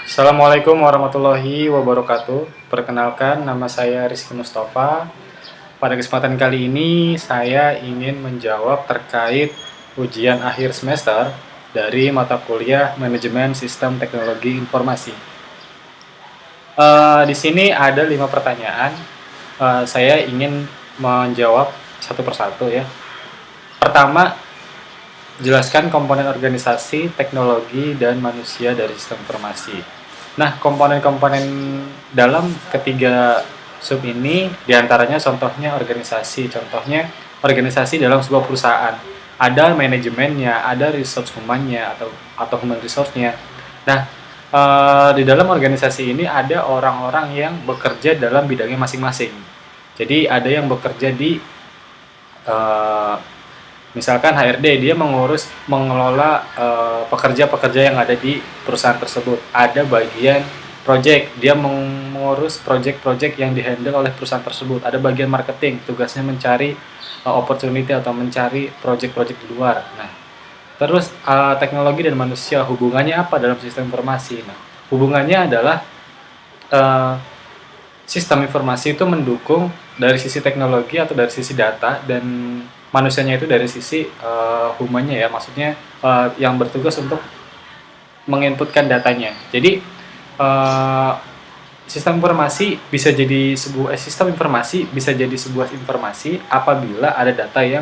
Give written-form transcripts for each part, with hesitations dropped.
Assalamualaikum warahmatullahi wabarakatuh. Perkenalkan, nama saya Rizky Mustafa. Pada kesempatan kali ini, saya ingin menjawab terkait ujian akhir semester dari mata kuliah Manajemen Sistem Teknologi Informasi. Di sini ada 5 pertanyaan. Saya ingin menjawab satu persatu ya. Pertama, jelaskan komponen organisasi, teknologi, dan manusia dari sistem informasi. Nah, komponen-komponen dalam ketiga sub ini diantaranya contohnya organisasi. Contohnya organisasi dalam sebuah perusahaan. Ada manajemennya, ada resource humannya atau human resource-nya. Nah, di dalam organisasi ini ada orang-orang yang bekerja dalam bidangnya masing-masing. Jadi ada yang bekerja di eh, misalkan HRD, dia mengelola pekerja-pekerja yang ada di perusahaan tersebut. Ada bagian project, dia mengurus project-project yang dihandle oleh perusahaan tersebut. Ada bagian marketing, tugasnya mencari opportunity atau mencari project-project di luar. Nah, terus teknologi dan manusia hubungannya apa dalam sistem informasi? Nah, hubungannya adalah eh, sistem informasi itu mendukung dari sisi teknologi atau dari sisi data, dan manusianya itu dari sisi humannya ya, maksudnya yang bertugas untuk menginputkan datanya. Jadi uh, sistem informasi bisa jadi sebuah informasi apabila ada data yang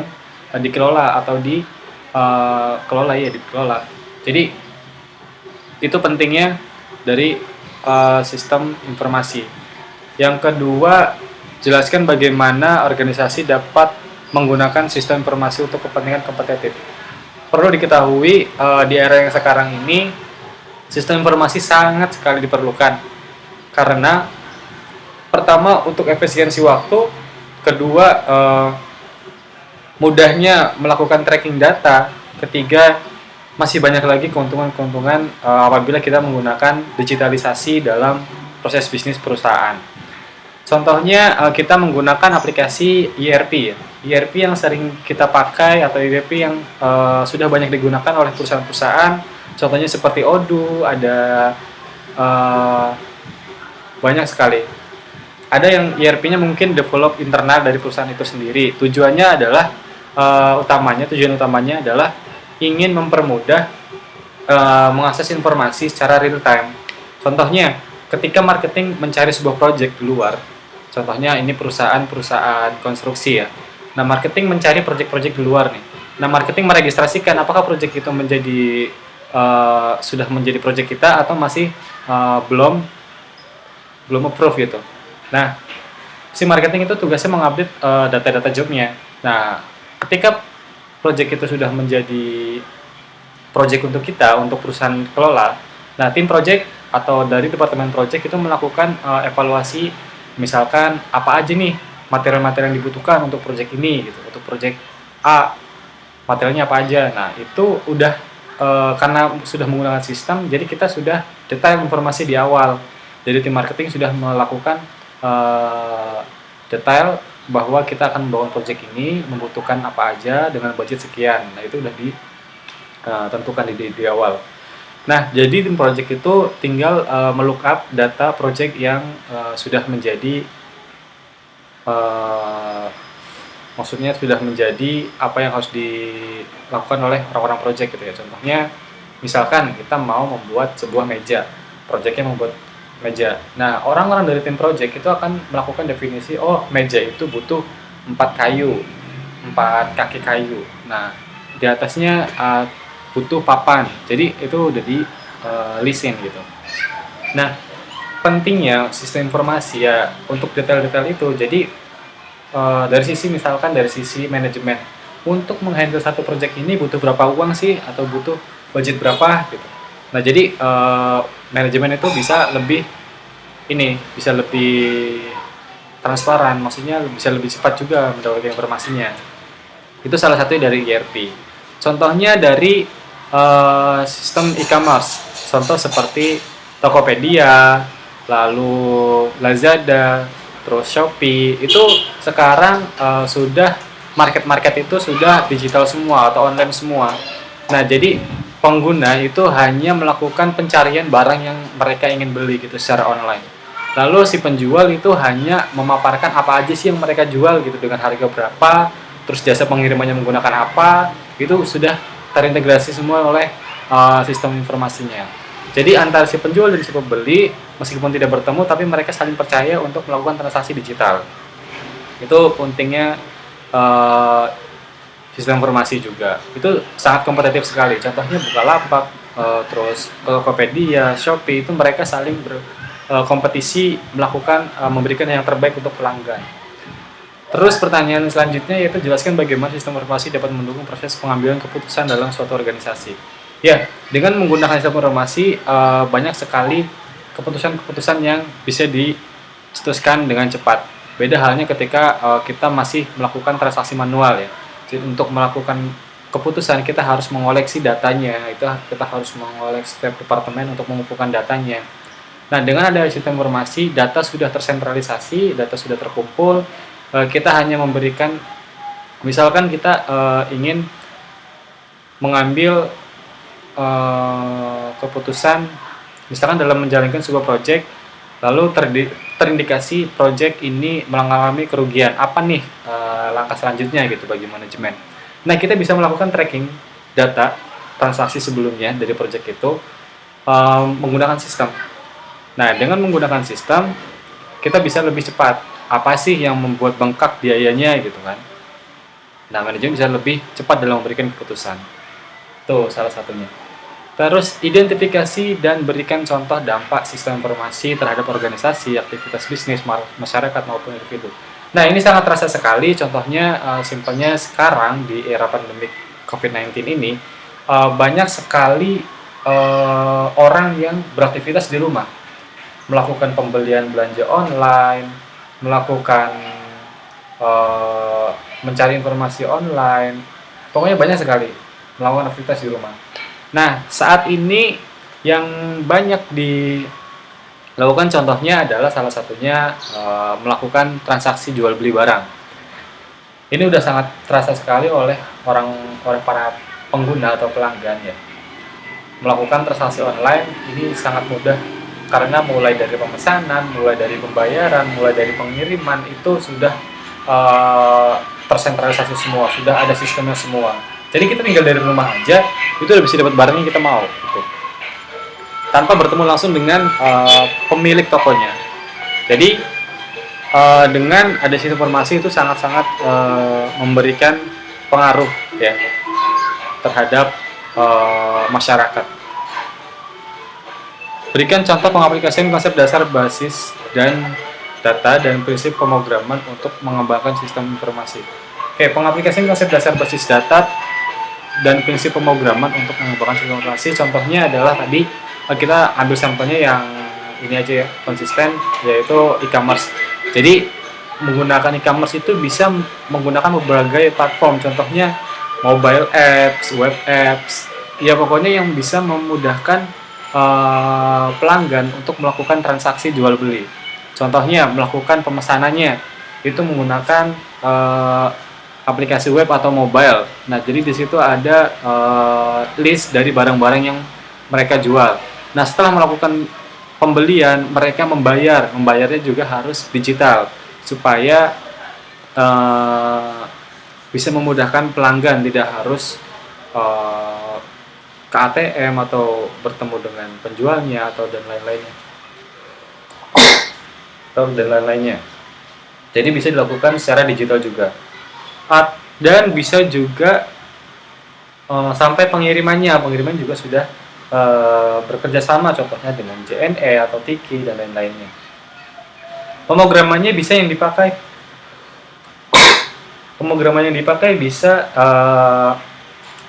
dikelola atau dikelola ya dikelola. Jadi itu pentingnya dari sistem informasi. Yang kedua, jelaskan bagaimana organisasi dapat menggunakan sistem informasi untuk kepentingan kompetitif. Perlu diketahui di era yang sekarang ini sistem informasi sangat sekali diperlukan karena pertama untuk efisiensi waktu, kedua mudahnya melakukan tracking data, ketiga masih banyak lagi keuntungan-keuntungan apabila kita menggunakan digitalisasi dalam proses bisnis perusahaan. Contohnya kita menggunakan aplikasi ERP. ERP yang sering kita pakai atau ERP yang sudah banyak digunakan oleh perusahaan-perusahaan. Contohnya seperti Odoo, ada banyak sekali. Ada yang ERP-nya mungkin develop internal dari perusahaan itu sendiri. Tujuan utamanya adalah ingin mempermudah mengakses informasi secara real time. Contohnya, ketika marketing mencari sebuah project di luar, contohnya ini perusahaan konstruksi ya. Nah, marketing mencari project-project di luar nih. Nah, marketing meregistrasikan apakah project itu sudah menjadi project kita atau masih belum approve gitu. Nah, si marketing itu tugasnya mengupdate data-data jobnya. Nah, ketika project itu sudah menjadi project untuk kita, untuk perusahaan kelola, nah tim project atau dari departemen project itu melakukan evaluasi, misalkan apa aja nih material-material yang dibutuhkan untuk project ini gitu. Untuk project A, materialnya apa aja. Nah, itu udah karena sudah menggunakan sistem, jadi kita sudah detail informasi di awal. Jadi tim marketing sudah melakukan detail bahwa kita akan membangun project ini membutuhkan apa aja dengan budget sekian. Nah, itu udah ditentukan di awal. Nah, jadi tim project itu tinggal melookup data project yang sudah menjadi maksudnya sudah menjadi apa yang harus dilakukan oleh orang-orang project gitu ya. Contohnya, misalkan kita mau membuat sebuah meja, projectnya membuat meja. Nah, orang-orang dari tim project itu akan melakukan definisi, oh meja itu butuh 4 kaki kayu. Nah, di atasnya butuh papan. Jadi itu udah di lisin gitu. Nah, pentingnya sistem informasi ya untuk detail-detail itu. Jadi dari sisi manajemen, untuk menghandle satu project ini butuh berapa uang sih, atau butuh budget berapa gitu. Nah, jadi manajemen itu bisa lebih transparan, maksudnya bisa lebih cepat juga mendapatkan informasinya. Itu salah satunya dari ERP. Contohnya dari sistem e-commerce, contoh seperti Tokopedia, lalu Lazada, terus Shopee. Itu sekarang sudah market-market itu sudah digital semua atau online semua. Nah, jadi pengguna itu hanya melakukan pencarian barang yang mereka ingin beli gitu secara online. Lalu si penjual itu hanya memaparkan apa aja sih yang mereka jual gitu dengan harga berapa, terus jasa pengirimannya menggunakan apa, itu sudah terintegrasi semua oleh sistem informasinya. Jadi antara si penjual dan si pembeli meskipun tidak bertemu tapi mereka saling percaya untuk melakukan transaksi digital. Itu pentingnya uh, sistem informasi juga. Itu sangat kompetitif sekali. Contohnya Bukalapak, terus Tokopedia, Shopee itu mereka saling berkompetisi melakukan memberikan yang terbaik untuk pelanggan. Terus pertanyaan selanjutnya yaitu jelaskan bagaimana sistem informasi dapat mendukung proses pengambilan keputusan dalam suatu organisasi. Ya, dengan menggunakan sistem informasi banyak sekali keputusan-keputusan yang bisa dicetuskan dengan cepat. Beda halnya ketika kita masih melakukan transaksi manual ya. Jadi untuk melakukan keputusan kita harus mengoleksi datanya, itu kita harus mengoleksi setiap departemen untuk mengumpulkan datanya. Nah, dengan ada sistem informasi, data sudah tersentralisasi, data sudah terkumpul, kita hanya memberikan, misalkan kita ingin mengambil keputusan, misalkan dalam menjalankan sebuah proyek, lalu terindikasi proyek ini mengalami kerugian, apa nih langkah selanjutnya gitu bagi manajemen. Nah, kita bisa melakukan tracking data transaksi sebelumnya dari proyek itu menggunakan sistem. Nah, dengan menggunakan sistem, kita bisa lebih cepat. Apa sih yang membuat bengkak biayanya gitu kan? Nah, manajemen bisa lebih cepat dalam memberikan keputusan. Itu salah satunya. Terus, identifikasi dan berikan contoh dampak sistem informasi terhadap organisasi, aktivitas bisnis, masyarakat maupun individu. Nah, ini sangat terasa sekali. Contohnya, simpelnya sekarang di era pandemi COVID-19 ini, banyak sekali orang yang beraktivitas di rumah, melakukan pembelian belanja online, melakukan mencari informasi online, pokoknya banyak sekali melakukan aktivitas di rumah. Nah, saat ini yang banyak dilakukan contohnya adalah salah satunya melakukan transaksi jual beli barang. Ini udah sangat terasa sekali oleh orang para pengguna atau pelanggan ya. Melakukan transaksi online ini sangat mudah karena mulai dari pemesanan, mulai dari pembayaran, mulai dari pengiriman itu sudah tersentralisasi semua, sudah ada sistemnya semua. Jadi kita tinggal dari rumah aja, itu udah bisa dapat barang yang kita mau, gitu. Tanpa bertemu langsung dengan pemilik tokonya. Jadi dengan ada sistem informasi itu sangat-sangat memberikan pengaruh ya terhadap masyarakat. Berikan contoh pengaplikasian konsep dasar basis dan data dan prinsip pemrograman untuk mengembangkan sistem informasi. Oke, pengaplikasian konsep dasar basis data dan prinsip pemrograman untuk mengembangkan sistem informasi. Contohnya adalah tadi kita ambil sampelnya yang ini aja ya, konsisten, yaitu e-commerce. Jadi menggunakan e-commerce itu bisa menggunakan berbagai platform. Contohnya mobile apps, web apps, ya pokoknya yang bisa memudahkan pelanggan untuk melakukan transaksi jual beli. Contohnya melakukan pemesanannya itu menggunakan aplikasi web atau mobile. Nah, jadi di situ ada list dari barang-barang yang mereka jual. Nah, setelah melakukan pembelian, mereka membayarnya juga harus digital supaya bisa memudahkan pelanggan, tidak harus ke ATM atau bertemu dengan penjualnya atau dan lain-lainnya. Jadi bisa dilakukan secara digital juga. Dan bisa juga sampai pengiriman juga sudah bekerja sama, contohnya dengan JNE atau Tiki dan lain-lainnya. Pemrogramannya bisa yang dipakai. Pemrograman yang dipakai bisa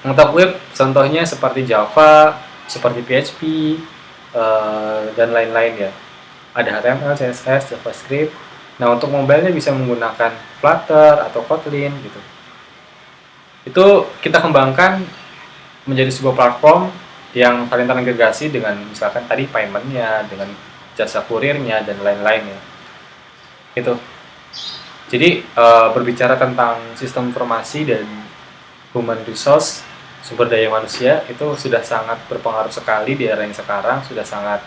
untuk web, contohnya seperti Java, seperti PHP, dan lain-lain ya. Ada HTML, CSS, JavaScript. Nah, untuk mobile-nya bisa menggunakan Flutter atau Kotlin gitu. Itu kita kembangkan menjadi sebuah platform yang saling terintegrasi dengan misalkan tadi payment-nya, dengan jasa kurirnya dan lain-lainnya. Itu. Jadi berbicara tentang sistem informasi dan human resource, sumber daya manusia itu sudah sangat berpengaruh sekali di era yang sekarang, sudah sangat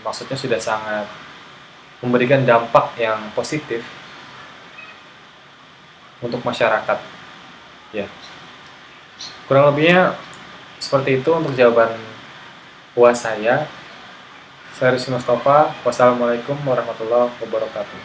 maksudnya sudah sangat memberikan dampak yang positif untuk masyarakat. Ya, kurang lebihnya seperti itu untuk jawaban puas saya. Saya Rizky Mustafa. Wassalamualaikum warahmatullahi wabarakatuh.